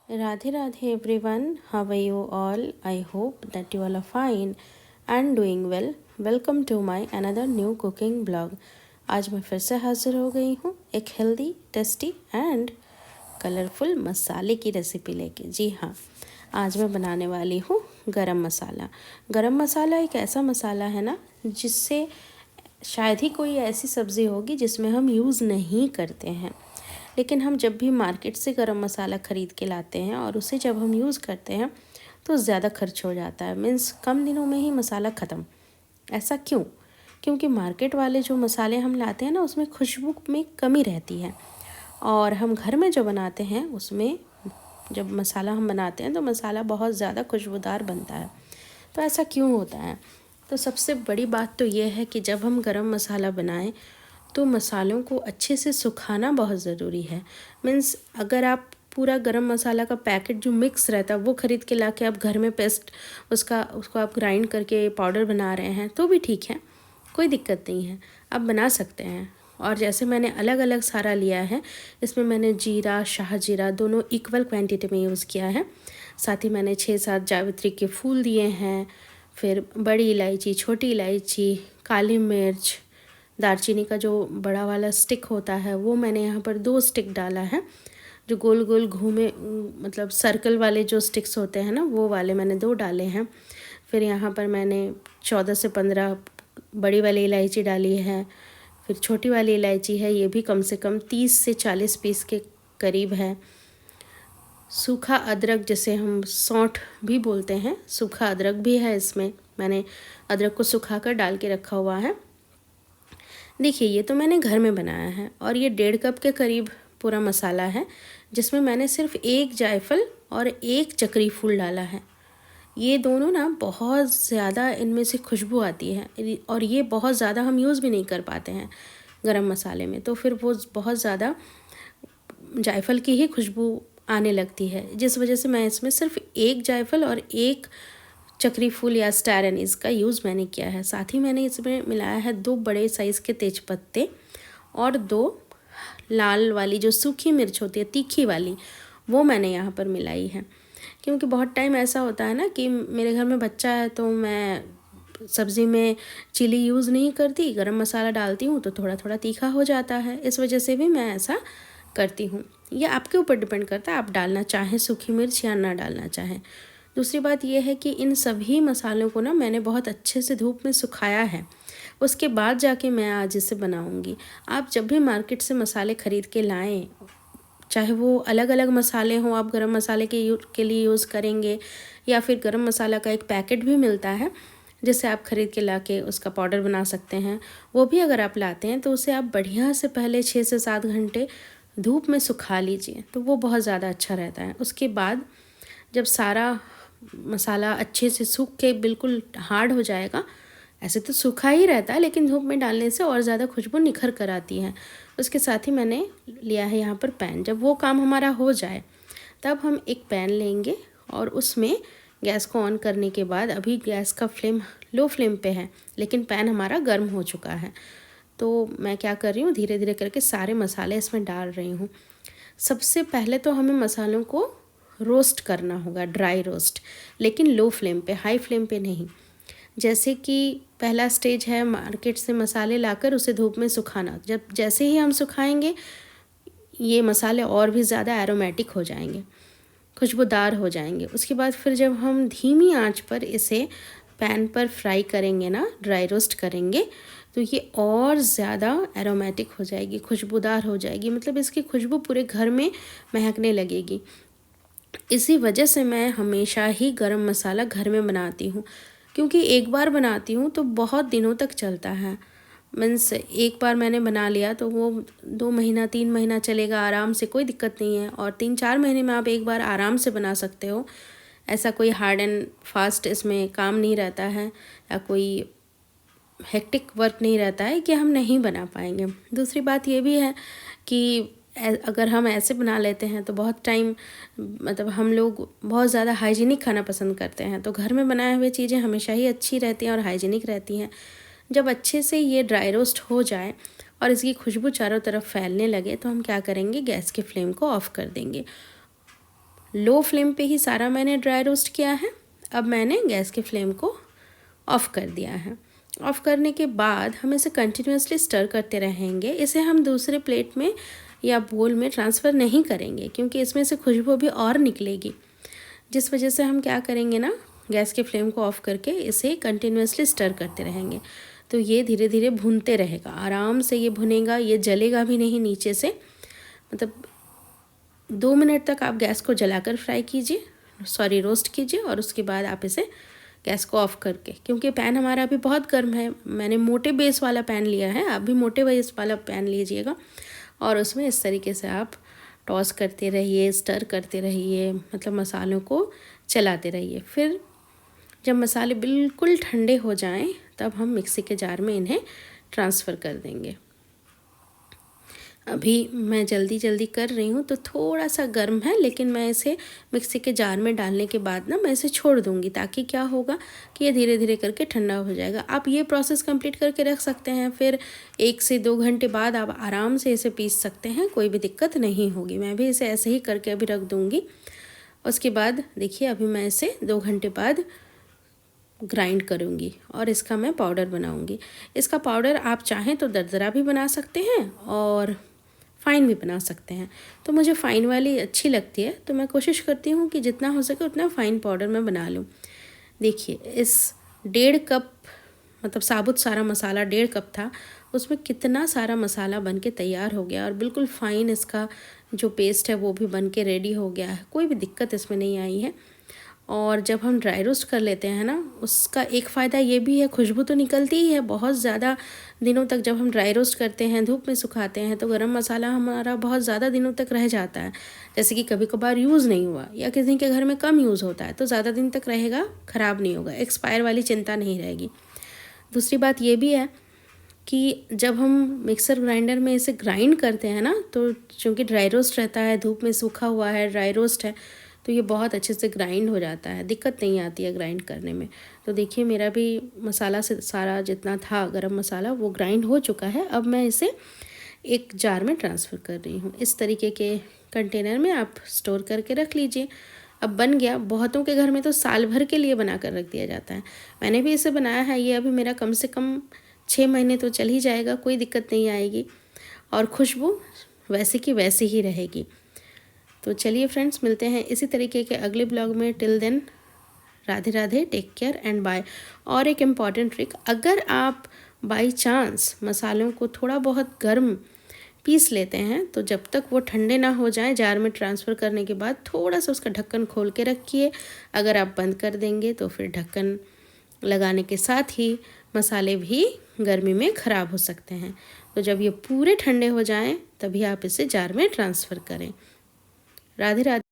Radhe Radhe everyone, how are you all? I hope that you all are fine and doing well. Welcome to my another new cooking blog. आज मैं फिर से हाजिर हो गई हूँ एक हेल्दी टेस्टी एंड कलरफुल मसाले की रेसिपी लेके। जी हाँ, आज मैं बनाने वाली हूँ गरम मसाला। गरम मसाला एक ऐसा मसाला है ना जिससे शायद ही कोई ऐसी सब्ज़ी होगी जिसमें हम यूज़ नहीं करते हैं, लेकिन हम जब भी मार्केट से गरम मसाला ख़रीद के लाते हैं और उसे जब हम यूज़ करते हैं तो ज़्यादा खर्च हो जाता है। मीन्स कम दिनों में ही मसाला ख़त्म। ऐसा क्यों? क्योंकि मार्केट वाले जो मसाले हम लाते हैं ना उसमें खुशबू में कमी रहती है, और हम घर में जो बनाते हैं उसमें जब मसाला हम बनाते हैं तो मसाला बहुत ज़्यादा खुशबूदार बनता है। तो ऐसा क्यों होता है? तो सबसे बड़ी बात तो ये है कि जब हम गरम मसाला बनाएं तो मसालों को अच्छे से सुखाना बहुत ज़रूरी है। मीन्स अगर आप पूरा गरम मसाला का पैकेट जो मिक्स रहता है वो ख़रीद के ला के आप घर में पेस्ट उसको आप ग्राइंड करके पाउडर बना रहे हैं तो भी ठीक है, कोई दिक्कत नहीं है, आप बना सकते हैं। और जैसे मैंने अलग अलग सारा लिया है, इसमें मैंने जीरा शाह जीरा दोनों इक्वल क्वांटिटी में यूज़ किया है। साथ ही मैंने 6-7 जावित्री के फूल दिए हैं, फिर बड़ी इलायची, छोटी इलायची, काली मिर्च, दालचीनी का जो बड़ा वाला स्टिक होता है वो मैंने यहाँ पर 2 स्टिक डाला है। जो गोल गोल घूमे मतलब सर्कल वाले जो स्टिक्स होते हैं ना वो वाले मैंने 2 डाले हैं। फिर यहाँ पर मैंने 14 से 15 बड़ी वाली इलायची डाली है। फिर छोटी वाली इलायची है, ये भी कम से कम 30 से 40 पीस के करीब है। सूखा अदरक जिसे हम सौंठ भी बोलते हैं, सूखा अदरक भी है इसमें। मैंने अदरक को सुखा कर डाल के रखा हुआ है। देखिए, ये तो मैंने घर में बनाया है और ये 1.5 कप के करीब पूरा मसाला है, जिसमें मैंने सिर्फ 1 जायफल और 1 चक्री फूल डाला है। ये दोनों ना बहुत ज़्यादा इनमें से खुशबू आती है और ये बहुत ज़्यादा हम यूज़ भी नहीं कर पाते हैं गरम मसाले में, तो फिर वो बहुत ज़्यादा जायफल की ही खुशबू आने लगती है, जिस वजह से मैं इसमें सिर्फ 1 जायफल और 1 चक्री फूल या स्टार एनीस का यूज़ मैंने किया है। साथ ही मैंने इसमें मिलाया है 2 बड़े साइज़ के तेज़पत्ते और 2 लाल वाली जो सूखी मिर्च होती है तीखी वाली, वो मैंने यहाँ पर मिलाई है। क्योंकि बहुत टाइम ऐसा होता है ना कि मेरे घर में बच्चा है तो मैं सब्ज़ी में चिली यूज़ नहीं करती, गरम मसाला डालती हूँ तो थोड़ा थोड़ा तीखा हो जाता है, इस वजह से भी मैं ऐसा करती हूँ। ये आपके ऊपर डिपेंड करता है, आप डालना चाहें सूखी मिर्च या ना डालना चाहें। दूसरी बात यह है कि इन सभी मसालों को ना मैंने बहुत अच्छे से धूप में सुखाया है, उसके बाद जाके मैं आज इसे बनाऊंगी। आप जब भी मार्केट से मसाले ख़रीद के लाएं, चाहे वो अलग अलग मसाले हों, आप गरम मसाले के लिए यूज़ करेंगे या फिर गरम मसाला का एक पैकेट भी मिलता है जिसे आप ख़रीद के ला के उसका पाउडर बना सकते हैं, वो भी अगर आप लाते हैं तो उसे आप बढ़िया से पहले 6 से 7 घंटे धूप में सुखा लीजिए, तो वो बहुत ज़्यादा अच्छा रहता है। उसके बाद जब सारा मसाला अच्छे से सूख के बिल्कुल हार्ड हो जाएगा, ऐसे तो सूखा ही रहता है लेकिन धूप में डालने से और ज़्यादा खुशबू निखर कर आती है। उसके साथ ही मैंने लिया है यहाँ पर पैन। जब वो काम हमारा हो जाए तब हम एक पैन लेंगे और उसमें गैस को ऑन करने के बाद, अभी गैस का फ्लेम लो फ्लेम पे है लेकिन पैन हमारा गर्म हो चुका है, तो मैं क्या कर रही हूँ धीरे धीरे करके सारे मसाले इसमें डाल रही हूँ। सबसे पहले तो हमें मसालों को रोस्ट करना होगा, ड्राई रोस्ट, लेकिन लो फ्लेम पे, हाई फ्लेम पे नहीं। जैसे कि पहला स्टेज है मार्केट से मसाले लाकर उसे धूप में सुखाना। जब जैसे ही हम सुखाएंगे ये मसाले और भी ज़्यादा एरोमेटिक हो जाएंगे, खुशबूदार हो जाएंगे। उसके बाद फिर जब हम धीमी आंच पर इसे पैन पर फ्राई करेंगे ना, ड्राई रोस्ट करेंगे, तो ये और ज़्यादा एरोमेटिक हो जाएगी, खुशबूदार हो जाएगी, मतलब इसकी खुशबू पूरे घर में महकने लगेगी। इसी वजह से मैं हमेशा ही गरम मसाला घर में बनाती हूँ, क्योंकि एक बार बनाती हूँ तो बहुत दिनों तक चलता है। मीन्स एक बार मैंने बना लिया तो वो 2 महीना 3 महीना चलेगा आराम से, कोई दिक्कत नहीं है। और 3-4 महीने में आप एक बार आराम से बना सकते हो। ऐसा कोई हार्ड एंड फास्ट इसमें काम नहीं रहता है या कोई हेक्टिक वर्क नहीं रहता है कि हम नहीं बना पाएंगे। दूसरी बात ये भी है कि अगर हम ऐसे बना लेते हैं तो बहुत टाइम, मतलब हम लोग बहुत ज़्यादा हाइजीनिक खाना पसंद करते हैं, तो घर में बनाए हुए चीज़ें हमेशा ही अच्छी रहती हैं और हाइजीनिक रहती हैं। जब अच्छे से ये ड्राई रोस्ट हो जाए और इसकी खुशबू चारों तरफ फैलने लगे तो हम क्या करेंगे, गैस के फ्लेम को ऑफ़ कर देंगे। लो फ्लेम पे ही सारा मैंने ड्राई रोस्ट किया है। अब मैंने गैस के फ्लेम को ऑफ़ कर दिया है। ऑफ़ करने के बाद हम इसे कंटिन्यूसली स्टर करते रहेंगे। इसे हम दूसरे प्लेट में या बोल में ट्रांसफ़र नहीं करेंगे क्योंकि इसमें से खुशबू भी और निकलेगी, जिस वजह से हम क्या करेंगे ना, गैस के फ्लेम को ऑफ़ करके इसे कंटिन्यूसली स्टर करते रहेंगे। तो ये धीरे धीरे भूनते रहेगा, आराम से ये भुनेगा, ये जलेगा भी नहीं नीचे से। मतलब 2 मिनट तक आप गैस को जलाकर फ्राई कीजिए, रोस्ट कीजिए, और उसके बाद आप इसे गैस को ऑफ़ करके, क्योंकि पैन हमारा अभी बहुत गर्म है, मैंने मोटे बेस वाला पैन लिया है, आप भी मोटे बेस वाला पैन लीजिएगा। और उसमें इस तरीके से आप टॉस करते रहिए, स्टर करते रहिए, मतलब मसालों को चलाते रहिए। फिर जब मसाले बिल्कुल ठंडे हो जाएं तब हम मिक्सी के जार में इन्हें ट्रांसफ़र कर देंगे। अभी मैं जल्दी जल्दी कर रही हूँ तो थोड़ा सा गर्म है, लेकिन मैं इसे मिक्सी के जार में डालने के बाद ना मैं इसे छोड़ दूँगी, ताकि क्या होगा कि ये धीरे धीरे करके ठंडा हो जाएगा। आप ये प्रोसेस कंप्लीट करके रख सकते हैं, फिर 1 से 2 घंटे बाद आप आराम से इसे पीस सकते हैं, कोई भी दिक्कत नहीं होगी। मैं भी इसे ऐसे ही करके अभी रख दूँगी। उसके बाद देखिए, अभी मैं इसे 2 घंटे बाद ग्राइंड करूँगी और इसका मैं पाउडर बनाऊँगी। इसका पाउडर आप चाहें तो दरदरा भी बना सकते हैं और फ़ाइन भी बना सकते हैं। तो मुझे फ़ाइन वाली अच्छी लगती है, तो मैं कोशिश करती हूँ कि जितना हो सके उतना फ़ाइन पाउडर मैं बना लूँ। देखिए, इस 1.5 कप मतलब साबुत सारा मसाला 1.5 कप था, उसमें कितना सारा मसाला बन के तैयार हो गया और बिल्कुल फ़ाइन इसका जो पेस्ट है वो भी बन के रेडी हो गया है। कोई भी दिक्कत इसमें नहीं आई है। और जब हम ड्राई रोस्ट कर लेते हैं ना, उसका एक फ़ायदा ये भी है, खुशबू तो निकलती ही है। बहुत ज़्यादा दिनों तक जब हम ड्राई रोस्ट करते हैं, धूप में सुखाते हैं, तो गरम मसाला हमारा बहुत ज़्यादा दिनों तक रह जाता है। जैसे कि कभी कभार यूज़ नहीं हुआ या किसी के घर में कम यूज़ होता है, तो ज़्यादा दिन तक रहेगा, ख़राब नहीं होगा, एक्सपायर वाली चिंता नहीं रहेगी। दूसरी बात ये भी है कि जब हम मिक्सर ग्राइंडर में इसे ग्राइंड करते हैं ना, तो चूँकि ड्राई रोस्ट रहता है, धूप में सूखा हुआ है, ड्राई रोस्ट है, तो ये बहुत अच्छे से ग्राइंड हो जाता है, दिक्कत नहीं आती है ग्राइंड करने में। तो देखिए, मेरा भी मसाला से सारा जितना था गरम मसाला वो ग्राइंड हो चुका है। अब मैं इसे एक जार में ट्रांसफ़र कर रही हूँ। इस तरीके के कंटेनर में आप स्टोर करके रख लीजिए। अब बन गया, बहुतों के घर में तो साल भर के लिए बना कर रख दिया जाता है। मैंने भी इसे बनाया है, ये अभी मेरा कम से कम 6 महीने तो चल ही जाएगा, कोई दिक्कत नहीं आएगी और खुशबू वैसे की वैसी ही रहेगी। तो चलिए फ्रेंड्स, मिलते हैं इसी तरीके के अगले ब्लॉग में। Till then, Radhe Radhe, take care and bye. और एक इम्पॉर्टेंट ट्रिक, अगर आप बाय चांस मसालों को थोड़ा बहुत गर्म पीस लेते हैं, तो जब तक वो ठंडे ना हो जाएं, जार में ट्रांसफ़र करने के बाद थोड़ा सा उसका ढक्कन खोल के रखिए। अगर आप बंद कर देंगे तो फिर ढक्कन लगाने के साथ ही मसाले भी गर्मी में ख़राब हो सकते हैं। तो जब ये पूरे ठंडे हो जाएं तभी आप इसे जार में ट्रांसफ़र करें। राधे राधे।